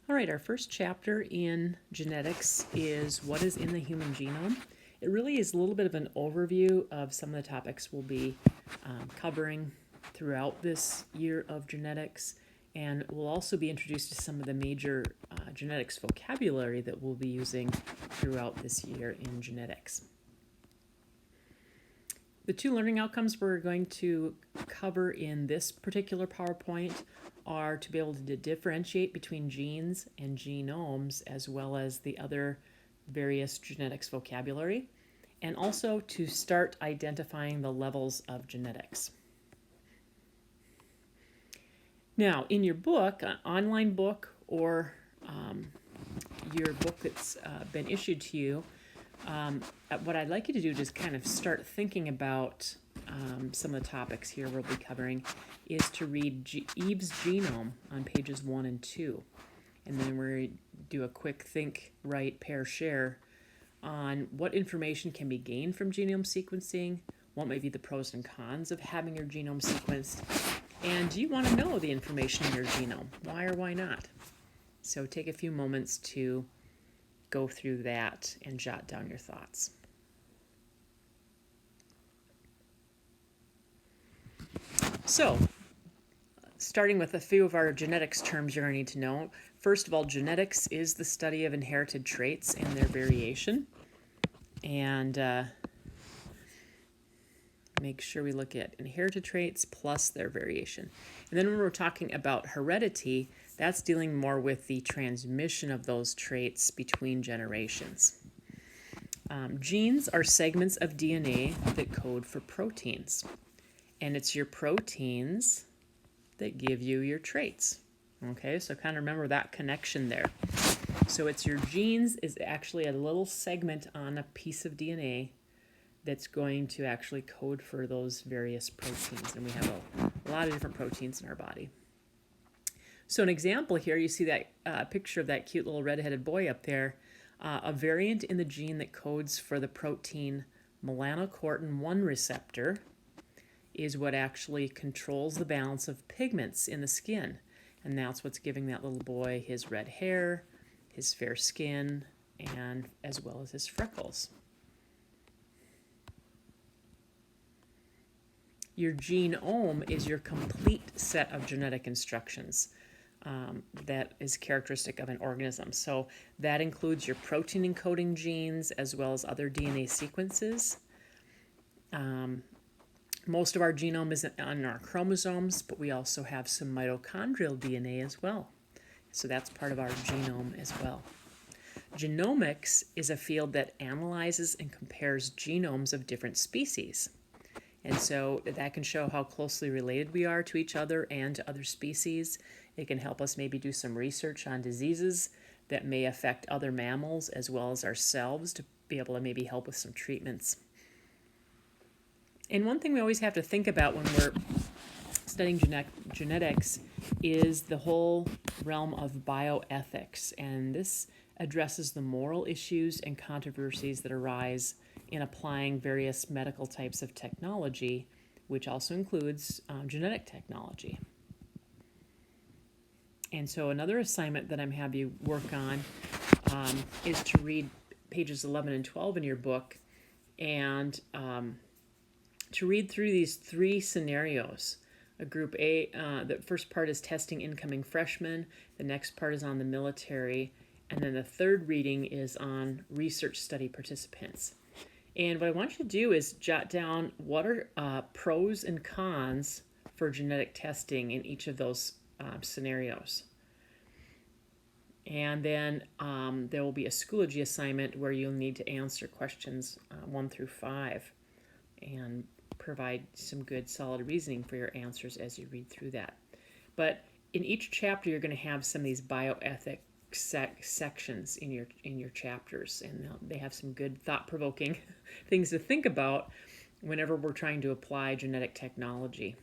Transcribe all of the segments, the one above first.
All right, our first chapter in genetics is what is in the human genome. It really is a little bit of an overview of some of the topics we'll be covering throughout this year of genetics, and we'll also be introduced to some of the major genetics vocabulary that we'll be using throughout this year in genetics. The two learning outcomes we're going to cover in this particular PowerPoint are to be able to differentiate between genes and genomes, as well as the other various genetics vocabulary, and also to start identifying the levels of genetics. Now, in your book, an online book or your book that's been issued to you, what I'd like you to do is kind of start thinking about some of the topics here we'll be covering is to read Eve's Genome on pages 1 and 2. And then we're going to do a quick think, write, pair, share on what information can be gained from genome sequencing, what may be the pros and cons of having your genome sequenced, and do you want to know the information in your genome? Why or why not? So take a few moments to go through that and jot down your thoughts. So, starting with a few of our genetics terms you're going to need to know. First of all, genetics is the study of inherited traits and their variation. And make sure we look at inherited traits plus their variation. And then when we're talking about heredity, that's dealing more with the transmission of those traits between generations. Genes are segments of DNA that code for proteins. And it's your proteins that give you your traits. Okay, so kind of remember that connection there. So it's your genes is actually a little segment on a piece of DNA that's going to actually code for those various proteins. And we have a lot of different proteins in our body. So an example here, you see that picture of that cute little red-headed boy up there. A variant in the gene that codes for the protein melanocortin-1 receptor is what actually controls the balance of pigments in the skin. And that's what's giving that little boy his red hair, his fair skin, and as well as his freckles. Your genome is your complete set of genetic instructions that is characteristic of an organism. So that includes your protein encoding genes as well as other DNA sequences. Most of our genome is on our chromosomes, but we also have some mitochondrial DNA as well. So that's part of our genome as well. Genomics is a field that analyzes and compares genomes of different species. And so that can show how closely related we are to each other and to other species. It can help us maybe do some research on diseases that may affect other mammals as well as ourselves to be able to maybe help with some treatments. And one thing we always have to think about when we're studying genetics is the whole realm of bioethics. And this addresses the moral issues and controversies that arise in applying various medical types of technology, which also includes genetic technology. And so another assignment that I'm having you work on is to read pages 11 and 12 in your book and to read through these 3 scenarios. Group A, the first part is testing incoming freshmen, the next part is on the military, and then the third reading is on research study participants. And what I want you to do is jot down what are pros and cons for genetic testing in each of those scenarios. And then there will be a Schoology assignment where you'll need to answer questions 1 through 5 and provide some good solid reasoning for your answers as you read through that. But in each chapter, you're going to have some of these bioethic sections in your chapters, and they have some good thought-provoking things to think about whenever we're trying to apply genetic technology.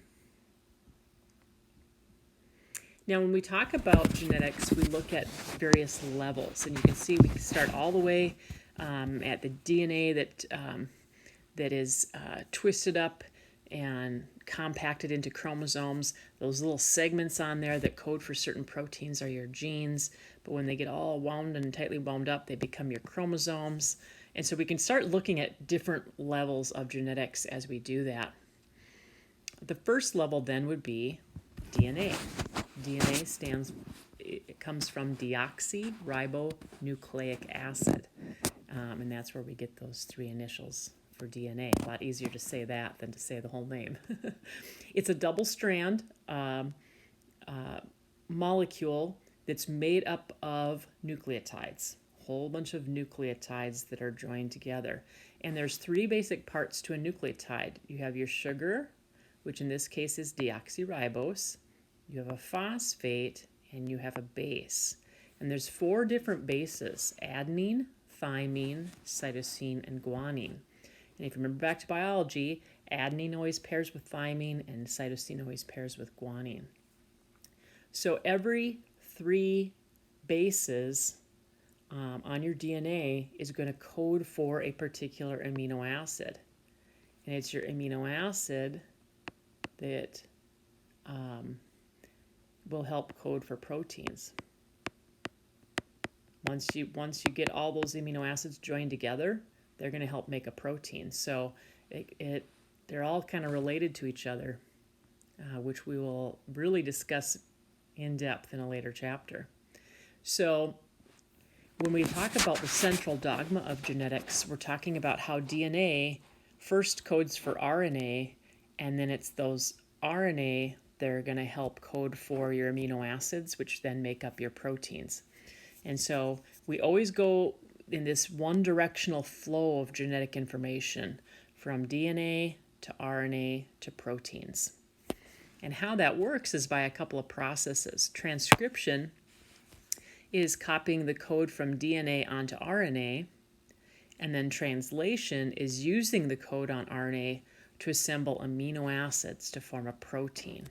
Now, when we talk about genetics, we look at various levels, and you can see we can start all the way at the DNA that is twisted up and compacted into chromosomes. Those little segments on there that code for certain proteins are your genes, but when they get all wound and tightly wound up, they become your chromosomes. And so we can start looking at different levels of genetics as we do that. The first level then would be DNA. DNA it comes from deoxyribonucleic acid, and that's where we get those 3 initials for DNA. A lot easier to say that than to say the whole name. It's a double-strand molecule that's made up of nucleotides, a whole bunch of nucleotides that are joined together. And there's 3 basic parts to a nucleotide. You have your sugar, which in this case is deoxyribose. You have a phosphate, and you have a base. And there's 4 different bases: adenine, thymine, cytosine, and guanine. And if you remember back to biology, adenine always pairs with thymine, and cytosine always pairs with guanine. So every 3 bases on your DNA is going to code for a particular amino acid. And it's your amino acid that will help code for proteins. Once you get all those amino acids joined together, they're going to help make a protein. So they're all kind of related to each other, which we will really discuss in depth in a later chapter. So when we talk about the central dogma of genetics, we're talking about how DNA first codes for RNA, and then it's those RNA that are going to help code for your amino acids, which then make up your proteins. And so we always go in this one directional flow of genetic information from DNA to RNA to proteins. And how that works is by a couple of processes. Transcription is copying the code from DNA onto RNA, and then translation is using the code on RNA to assemble amino acids to form a protein.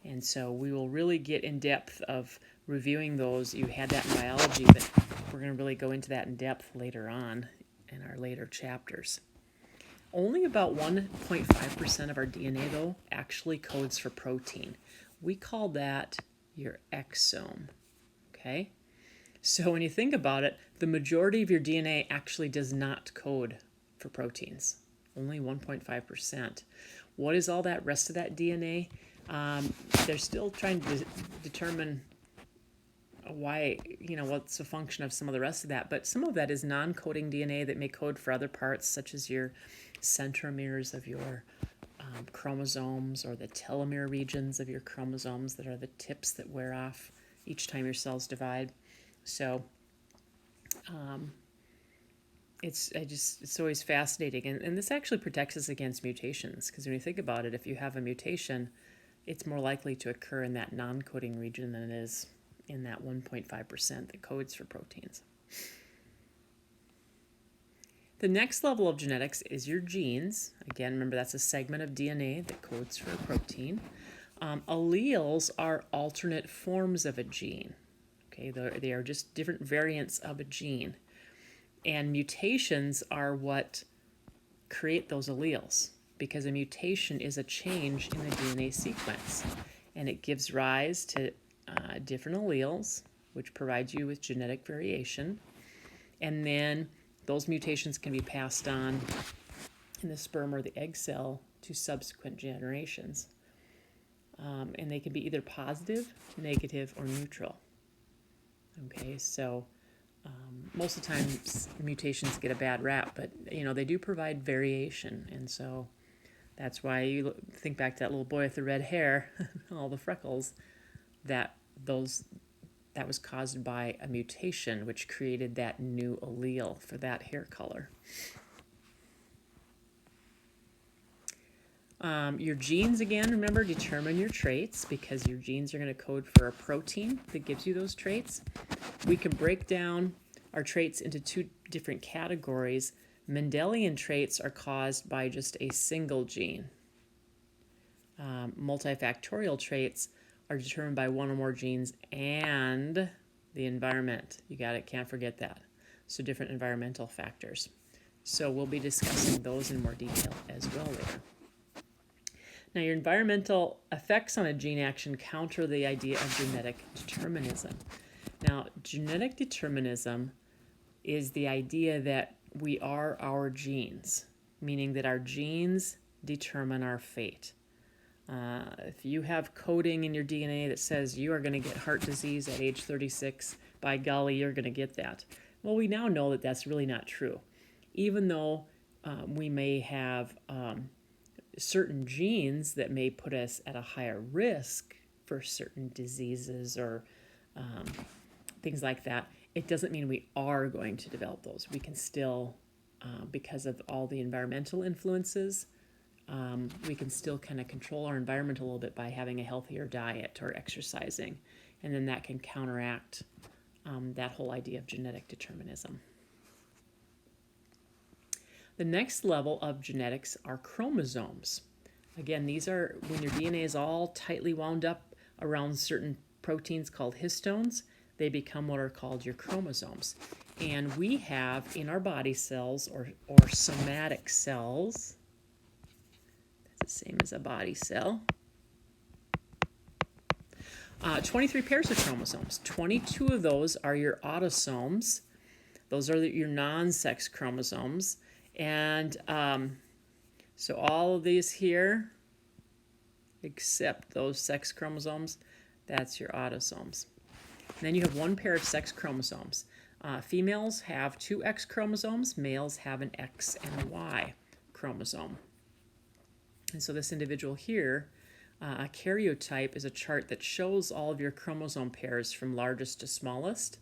And so we will really get in depth of reviewing those. You had that in biology, but we're going to really go into that in depth later on in our later chapters. Only about 1.5% of our DNA, though, actually codes for protein. We call that your exome, okay? So when you think about it, the majority of your DNA actually does not code for proteins, only 1.5%. What is all that rest of that DNA? They're still trying to determine why, what's the function of some of the rest of that. But some of that is non-coding DNA that may code for other parts, such as your centromeres of your chromosomes, or the telomere regions of your chromosomes that are the tips that wear off each time your cells divide. So it's always fascinating. And this actually protects us against mutations, because when you think about it, if you have a mutation, it's more likely to occur in that non-coding region than it is in that 1.5% that codes for proteins. The next level of genetics is your genes. Again, remember that's a segment of DNA that codes for a protein. Alleles are alternate forms of a gene. Okay, they are just different variants of a gene. And mutations are what create those alleles, because a mutation is a change in the DNA sequence, and it gives rise to different alleles, which provides you with genetic variation. And then those mutations can be passed on in the sperm or the egg cell to subsequent generations. And they can be either positive, negative, or neutral. Okay, so most of the time mutations get a bad rap, but they do provide variation, and so that's why you think back to that little boy with the red hair, all the freckles, that was caused by a mutation which created that new allele for that hair color. Your genes, again, remember, determine your traits, because your genes are going to code for a protein that gives you those traits. We can break down our traits into 2 different categories. Mendelian traits are caused by just a single gene. Multifactorial traits are determined by 1 or more genes and the environment. You got it, can't forget that. So different environmental factors. So we'll be discussing those in more detail as well later. Now, your environmental effects on a gene action counter the idea of genetic determinism. Now, genetic determinism is the idea that we are our genes, meaning that our genes determine our fate. If you have coding in your DNA that says you are going to get heart disease at age 36, by golly, you're going to get that. Well, we now know that that's really not true. Even though we may have certain genes that may put us at a higher risk for certain diseases or things like that, it doesn't mean we are going to develop those. We can still, because of all the environmental influences, we can still kind of control our environment a little bit by having a healthier diet or exercising. And then that can counteract that whole idea of genetic determinism. The next level of genetics are chromosomes. Again, these are when your DNA is all tightly wound up around certain proteins called histones, they become what are called your chromosomes. And we have in our body cells or somatic cells, that's the same as a body cell, 23 pairs of chromosomes. 22 of those are your autosomes. Those are your non-sex chromosomes. And so all of these here, except those sex chromosomes, that's your autosomes. And then you have one pair of sex chromosomes. Females have 2 X chromosomes. Males have an X and a Y chromosome. And so this individual here, a karyotype is a chart that shows all of your chromosome pairs from largest to smallest.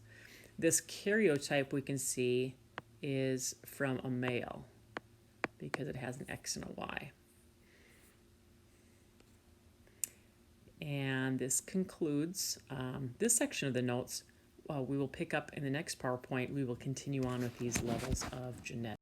This karyotype we can see is from a male because it has an X and a Y. And this concludes this section of the notes. We will pick up in the next PowerPoint. We will continue on with these levels of genetics.